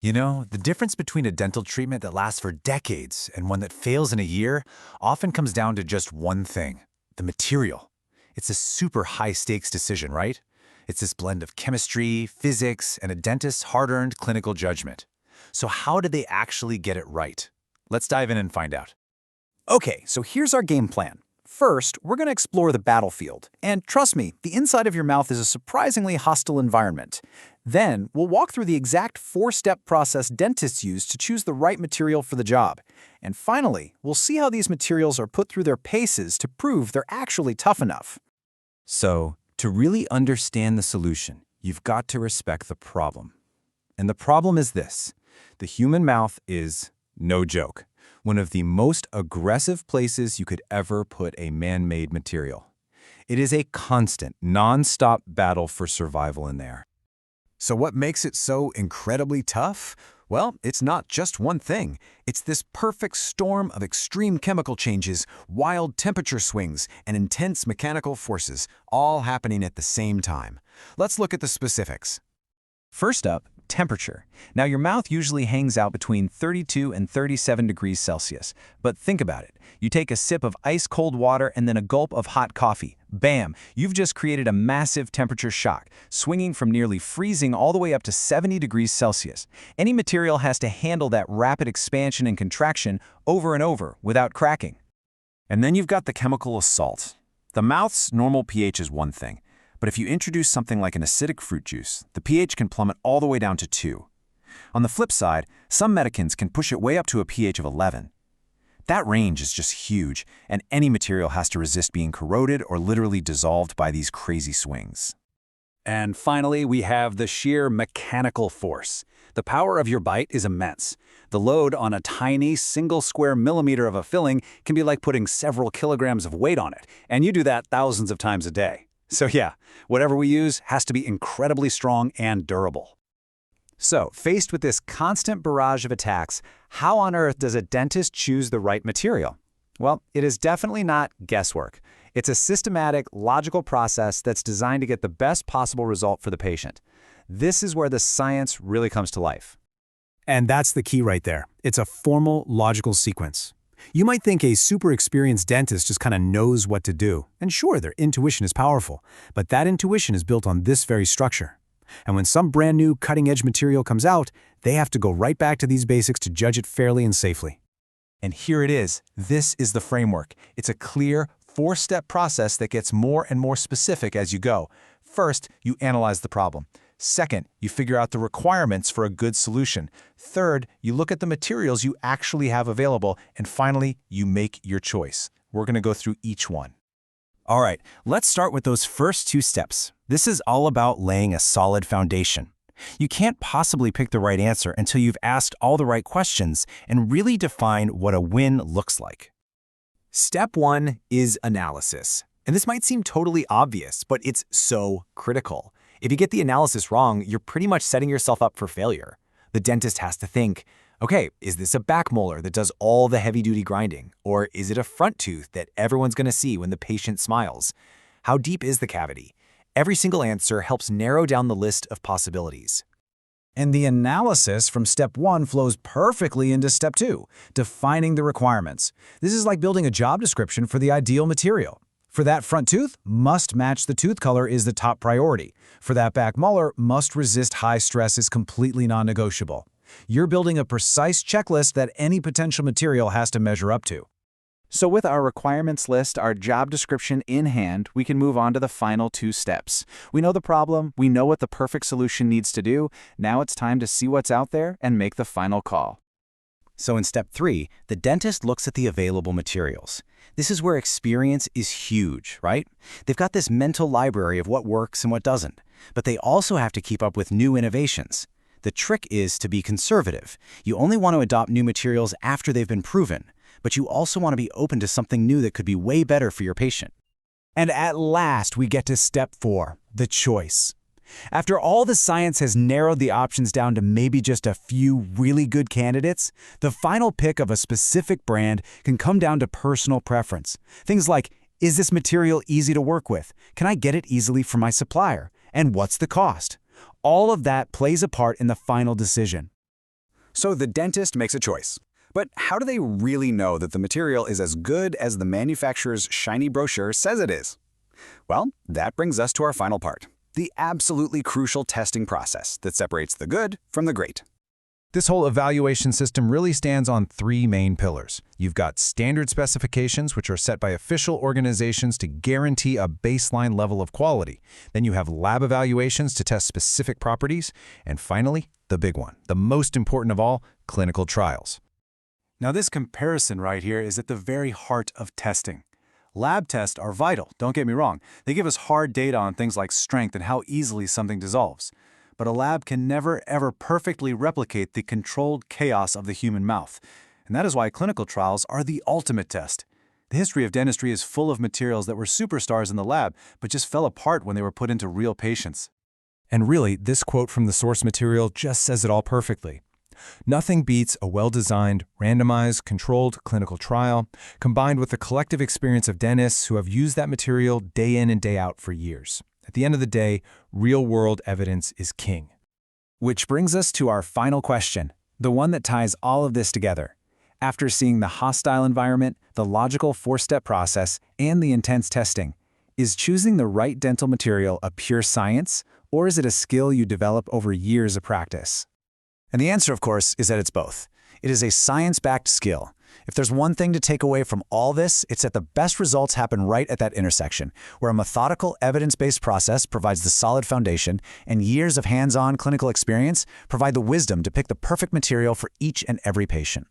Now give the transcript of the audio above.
You know, the difference between a dental treatment that lasts for decades and one that fails in a year often comes down to just one thing: the material. It's a super high stakes decision, right? It's this blend of chemistry, physics, and a dentist's hard-earned clinical judgment. So how did they actually get it right? Let's dive in and find out. Okay, so here's our game plan. First, we're going to explore the battlefield. And trust me, the inside of your mouth is a surprisingly hostile environment. Then, we'll walk through the exact four-step process dentists use to choose the right material for the job. And finally, we'll see how these materials are put through their paces to prove they're actually tough enough. So, to really understand the solution, you've got to respect the problem. And the problem is this: the human mouth is, no joke, one of the most aggressive places you could ever put a man-made material. It is a constant, non-stop battle for survival in there. So what makes it so incredibly tough? Well, it's not just one thing. It's this perfect storm of extreme chemical changes, wild temperature swings, and intense mechanical forces, all happening at the same time. Let's look at the specifics. First up, temperature. Now, your mouth usually hangs out between 32 and 37 degrees Celsius. But think about it. You take a sip of ice-cold water and then a gulp of hot coffee. Bam! You've just created a massive temperature shock, swinging from nearly freezing all the way up to 70 degrees Celsius. Any material has to handle that rapid expansion and contraction over and over without cracking. And then you've got the chemical assault. The mouth's normal pH is one thing, but if you introduce something like an acidic fruit juice, the pH can plummet all the way down to 2. On the flip side, some medicaments can push it way up to a pH of 11. That range is just huge, and any material has to resist being corroded or literally dissolved by these crazy swings. And finally, we have the sheer mechanical force. The power of your bite is immense. The load on a tiny, single square millimeter of a filling can be like putting several kilograms of weight on it, and you do that thousands of times a day. So yeah, whatever we use has to be incredibly strong and durable. So, faced with this constant barrage of attacks, how on earth does a dentist choose the right material? Well, it is definitely not guesswork. It's a systematic, logical process that's designed to get the best possible result for the patient. This is where the science really comes to life. And that's the key right there. It's a formal, logical sequence. You might think a super experienced dentist just kind of knows what to do. And sure, their intuition is powerful, but that intuition is built on this very structure. And when some brand new cutting-edge material comes out, they have to go right back to these basics to judge it fairly and safely. And here it is. This is the framework. It's a clear, four-step process that gets more and more specific as you go. First, you analyze the problem. Second, you figure out the requirements for a good solution. Third, you look at the materials you actually have available. And finally, you make your choice. We're going to go through each one. All right, let's start with those first two steps. This is all about laying a solid foundation. You can't possibly pick the right answer until you've asked all the right questions and really defined what a win looks like. Step 1 is analysis. And this might seem totally obvious, but it's so critical. If you get the analysis wrong, you're pretty much setting yourself up for failure. The dentist has to think, okay, is this a back molar that does all the heavy-duty grinding? Or is it a front tooth that everyone's going to see when the patient smiles? How deep is the cavity? Every single answer helps narrow down the list of possibilities. And the analysis from step 1 flows perfectly into step 2, defining the requirements. This is like building a job description for the ideal material. For that front tooth, must match the tooth color is the top priority. For that back molar, must resist high stress is completely non-negotiable. You're building a precise checklist that any potential material has to measure up to. So with our requirements list, our job description in hand, we can move on to the final 2 steps. We know the problem, we know what the perfect solution needs to do. Now it's time to see what's out there and make the final call. So in step 3, the dentist looks at the available materials. This is where experience is huge, right? They've got this mental library of what works and what doesn't, but they also have to keep up with new innovations. The trick is to be conservative. You only want to adopt new materials after they've been proven, but you also want to be open to something new that could be way better for your patient. And at last, we get to step 4, the choice. After all the science has narrowed the options down to maybe just a few really good candidates, the final pick of a specific brand can come down to personal preference. Things like, is this material easy to work with? Can I get it easily from my supplier? And what's the cost? All of that plays a part in the final decision. So the dentist makes a choice. But how do they really know that the material is as good as the manufacturer's shiny brochure says it is? Well, that brings us to our final part, the absolutely crucial testing process that separates the good from the great. This whole evaluation system really stands on three main pillars. You've got standard specifications, which are set by official organizations to guarantee a baseline level of quality. Then you have lab evaluations to test specific properties. And finally, the big one, the most important of all, clinical trials. Now this comparison right here is at the very heart of testing. Lab tests are vital, don't get me wrong. They give us hard data on things like strength and how easily something dissolves. But a lab can never, ever perfectly replicate the controlled chaos of the human mouth. And that is why clinical trials are the ultimate test. The history of dentistry is full of materials that were superstars in the lab, but just fell apart when they were put into real patients. And really, this quote from the source material just says it all perfectly. Nothing beats a well-designed, randomized, controlled clinical trial, combined with the collective experience of dentists who have used that material day in and day out for years. At the end of the day, real-world evidence is king. Which brings us to our final question, the one that ties all of this together. After seeing the hostile environment, the logical four-step process, and the intense testing, is choosing the right dental material a pure science, or is it a skill you develop over years of practice? And the answer, of course, is that it's both. It is a science-backed skill. If there's one thing to take away from all this, it's that the best results happen right at that intersection, where a methodical, evidence-based process provides the solid foundation, and years of hands-on clinical experience provide the wisdom to pick the perfect material for each and every patient.